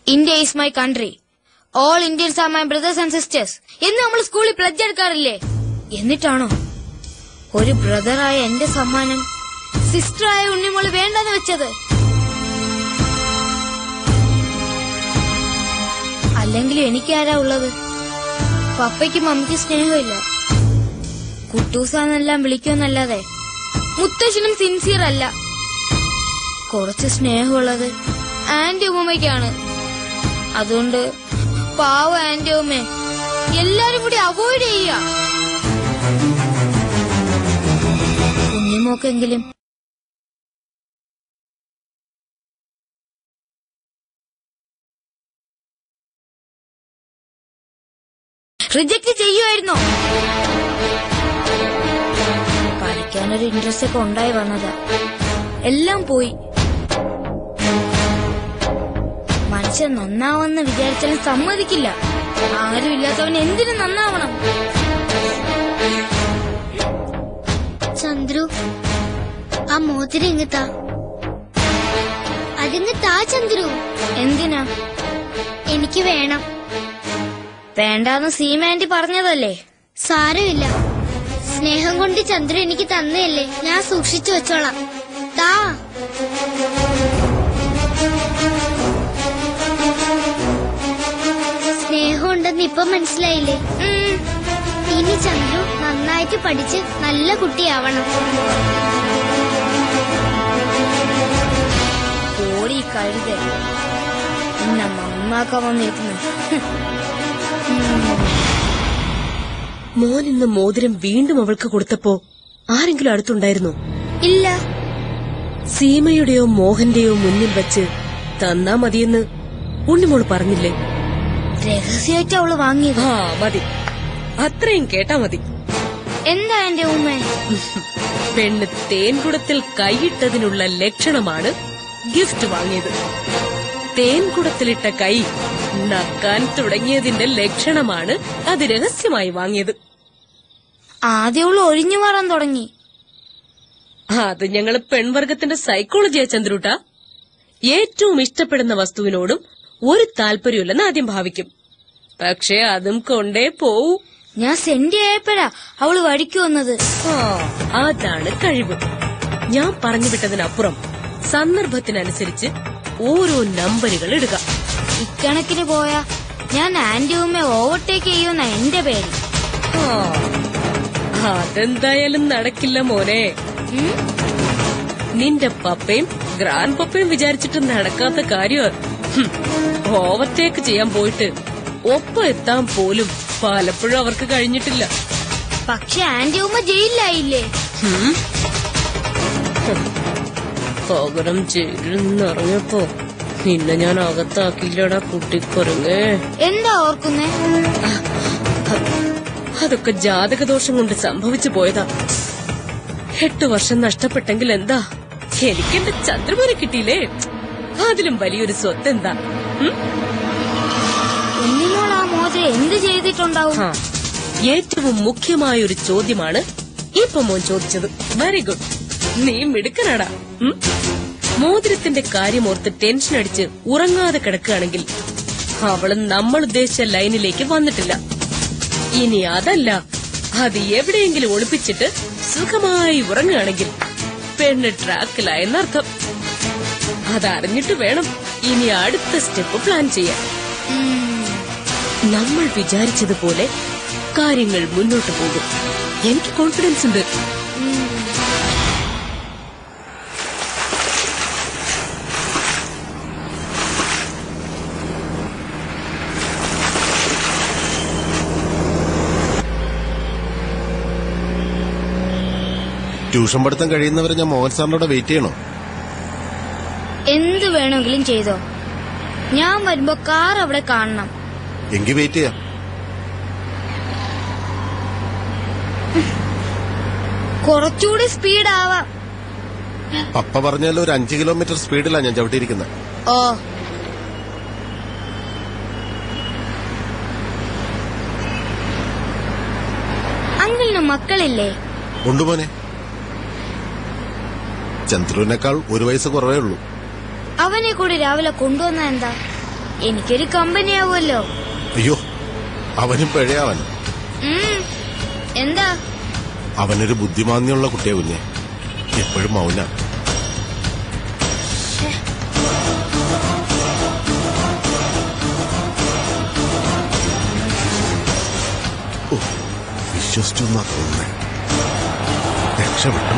India is my country. All Indians are my brothers and sisters. എന്ന് നമ്മൾ സ്കൂളിൽ pledge എടുക്കാറില്ലേ? എന്നിട്ടാണോ ഒരു ബ്രദറായ എന്റെ സമ്മാനം സിസ്റ്ററായ ഉണ്ണിമോള് വേണ്ടെന്ന് വെച്ചത്? അല്ലെങ്കിലും എനിക്കാരാ ഉള്ളത്? പപ്പയ്ക്കും മമ്മിക്കും സ്നേഹമില്ല. കുട്ടൂസാന്നെല്ലാം വിളിക്കുമെന്നല്ലാതെ മുത്തശ്ശനും സിൻസിയർ അല്ല. കുറച്ച് സ്നേഹമുള്ളത് ആന്റി ഉമ്മയ്ക്കാണ്. അതുകൊണ്ട് പാവ ആന്റി ഉമ്മ എല്ലാരും കൂടി അവോയ്ഡ് ചെയ്യ. കുഞ്ഞുമോക്കെങ്കിലും റിജക്ട് ചെയ്യുമായിരുന്നോ? പഠിക്കാനൊരു ഇൻട്രസ്റ്റ് ഒക്കെ ഉണ്ടായി വന്നതാ, എല്ലാം പോയി. മനുഷ്യൻ നന്നാവെന്ന് വിചാരിച്ചാലും സമ്മതിക്കില്ല. ആരും ഇല്ലാത്തവൻ എന്തിനു നന്നാവണം? ചന്ദ്രു, ആ മോതിരം ഇങ്ങത്താ. അതിങ്ങ് താ ചന്ദ്രു. എന്തിനാ? എനിക്ക് വേണം. വേണ്ടാന്ന് സീമാൻറ്റി പറഞ്ഞതല്ലേ? സാരമില്ല, സ്നേഹം കൊണ്ട് ചന്ദ്രു എനിക്ക് തന്നെയല്ലേ, ഞാൻ സൂക്ഷിച്ചു വെച്ചോളാം. താ. സ്നേഹം ഉണ്ടെന്ന് ഇപ്പൊ മനസ്സിലായില്ലേ? ഇനി ചന്ദ്രു നന്നായിട്ട് പഠിച്ച് നല്ല കുട്ടിയാവണം. ഓടി കഴുത എന്നെ നന്നാക്കാൻ വന്നിരിക്കുന്നു. മോൻ ഇന്ന് മോതിരം വീണ്ടും അവൾക്ക് കൊടുത്തപ്പോ ആരെങ്കിലും അടുത്തുണ്ടായിരുന്നോ? ഇല്ല. സീമയുടെയോ മോഹന്റെയോ മുന്നിൽ വെച്ച് തന്നാ മതിയെന്ന് ഉണ്ണിമോള് പറഞ്ഞില്ലേ? രഹസ്യമായിട്ട് അവള് വാങ്ങിയത്. മതി, അത്രയും കേട്ടാ മതി. എന്താ എന്റെ ഉമ്മ? പെണ്ണ് തേൻകുടത്തിൽ കൈയിട്ടതിനുള്ള ലക്ഷണമാണ് ഗിഫ്റ്റ് വാങ്ങിയത്. തേൻകുടത്തിലിട്ട കൈ നക്കാൻ തുടങ്ങിയതിന്റെ ലക്ഷണമാണ് അത് രഹസ്യമായി വാങ്ങിയത്. ആദ്യമുള്ള ഒഴിഞ്ഞു മാറാൻ തുടങ്ങി. അത് ഞങ്ങള് പെൺവർഗത്തിന്റെ സൈക്കോളജിയാ ചന്ദ്രൂട്ട. ഏറ്റവും ഇഷ്ടപ്പെടുന്ന വസ്തുവിനോടും ഒരു താല്പര്യമില്ലെന്ന് ആദ്യം ഭാവിക്കും. പക്ഷെ അതും കൊണ്ടേ പോവൂ. ഞാൻ സെന്റ് ആയപ്പോഴാ അവള് വഴിക്ക് വന്നത്. അതാണ് കഴിവ്. ഞാൻ പറഞ്ഞു വിട്ടതിനപ്പുറം സന്ദർഭത്തിനനുസരിച്ച് ഓരോ നമ്പറുകൾ ഇടുക. ഇക്കണക്കിന് പോയാ ഞാൻ ആന്റി ഉമ്മ ഓവർടേക്ക് ചെയ്യുന്ന എന്റെ പേര്. അതെന്തായാലും നടക്കില്ല മോനെ. നിന്റെ പപ്പയും ഗ്രാൻഡ് പപ്പയും വിചാരിച്ചിട്ട് നടക്കാത്ത കാര്യം. ഓവർടേക്ക് ചെയ്യാൻ പോയിട്ട് ഒപ്പം എത്താൻ പോലും പലപ്പോഴും അവർക്ക് കഴിഞ്ഞിട്ടില്ല. പക്ഷെ ആന്റി ഉമ്മ ജയിലിലായില്ലേ? പകരം ജയിലിന്നറിഞ്ഞപ്പോ നിന്നെ ഞാൻ അകത്താക്കിയില്ലടാ കുട്ടിക്കൊരങ്ങേ. എന്താ ഓർക്കുന്നേ? അതൊക്കെ ജാതകദോഷം കൊണ്ട് സംഭവിച്ചു പോയതാ. 8 വർഷം നഷ്ടപ്പെട്ടെങ്കിൽ എന്താ, എനിക്കെന്റെ ചന്ദ്രമോനെ കിട്ടിയില്ലേ, അതിലും വലിയൊരു സ്വത്തെന്താ? ഉണ്ണിമോൾ ആ മോതിരം എന്ത് ചെയ്തിട്ടുണ്ടാവും? ഏറ്റവും മുഖ്യമായ ഒരു ചോദ്യമാണ് ഇപ്പൊ മോൻ ചോദിച്ചത്. വെരി ഗുഡ്, നീ മിടുക്കനാടാ. മോതിരത്തിന്റെ കാര്യമോർത്ത് ടെൻഷൻ അടിച്ച് ഉറങ്ങാതെ കിടക്കുകയാണെങ്കിൽ അവള് നമ്മൾ ഉദ്ദേശിച്ച ലൈനിലേക്ക് വന്നിട്ടില്ല. ഇനി അതല്ല, അത് എവിടെയെങ്കിലും ഒളിപ്പിച്ചിട്ട് സുഖമായി ഉറങ്ങുകയാണെങ്കിൽ പെണ്ണ് ട്രാക്കിലായെന്നർത്ഥം. അതറിഞ്ഞിട്ട് വേണം ഇനി അടുത്ത സ്റ്റെപ്പ് പ്ലാൻ ചെയ്യാൻ. നമ്മൾ വിചാരിച്ചതുപോലെ കാര്യങ്ങൾ മുന്നോട്ട് പോകും. എനിക്ക് കോൺഫിഡൻസ് ഉണ്ട്. ട്യൂഷൻ പഠിത്തം കഴിയുന്നവരെ ഞാൻ മോഹൻ സാറിനോട് വെയിറ്റ് ചെയ്യണോ? എന്ത് വേണമെങ്കിലും ചെയ്തോ, ഞാൻ വരുമ്പോ കാർ അവിടെ കാണണം. എങ്കിൽ വെയിറ്റ് ചെയ്യാം. കുറച്ചുകൂടി സ്പീഡ് ആവാം. പപ്പ പറഞ്ഞാലും ഒരു 5 കിലോമീറ്റർ സ്പീഡിലാണ് ഞാൻ ചവിട്ടിയിരിക്കുന്നത്. ഓ, അങ്കിളിന് മക്കളില്ലേ? കൊണ്ടുപോനെ. ചന്ദ്രുവിനേക്കാൾ 1 വയസ്സ് കുറവേ ഉള്ളൂ. അവനെ കൂടി രാവിലെ കൊണ്ടുവന്ന എന്താ? എനിക്കൊരു കമ്പനി ആവുമല്ലോ. അയ്യോ, അവനും പിഴയാവൻ. എന്താ? അവനൊരു ബുദ്ധിമാന്യമുള്ള കുട്ടിയെ കുഞ്ഞെ, എപ്പോഴും മൗന. വിശ്വസിച്ചു തോന്നുന്നേ. രക്ഷപ്പെട്ടു.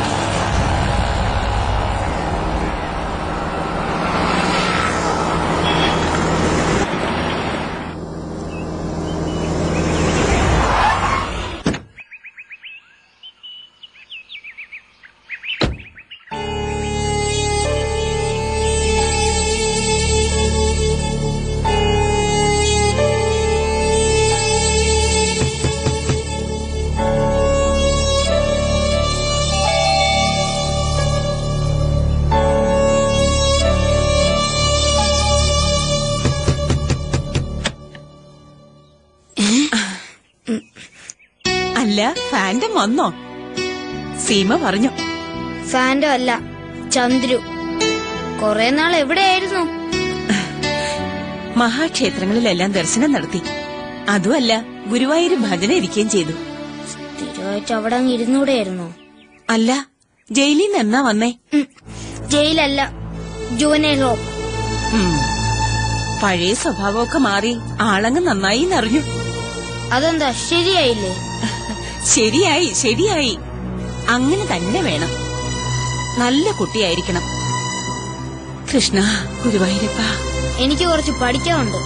അല്ല, ഫാൻഡം വന്നോ? സീമ പറഞ്ഞു. ഫാൻഡം അല്ല, ചന്ദ്രു. കൊറേ നാൾ എവിടെയായിരുന്നു? മഹാക്ഷേത്രങ്ങളിലെല്ലാം ദർശനം നടത്തി. അതുമല്ല, ഗുരുവായൂർ ഭജന ഇരിക്കുകയും ചെയ്തു. സ്ഥിരമായിട്ട് അവിടെ അങ്ങ് ഇരുന്നൂടെയായിരുന്നോ? അല്ല, ജയിലിൽ നിന്ന് എന്നാ വന്നേ? ജയിലല്ല, ജുവനൈൽ ഹോം. പഴയ സ്വഭാവമൊക്കെ മാറി ആളങ്ങ് നന്നായി എന്നറിഞ്ഞു. അതെന്താ, ശരിയായില്ലേ? ശരിയായി, ശരിയായി. അങ്ങനെ തന്നെ വേണം. നല്ല കുട്ടിയായിരിക്കണം. കൃഷ്ണ, ഗുരുവായൂരപ്പ. എനിക്ക് കുറച്ച് പഠിക്കാനുണ്ട്.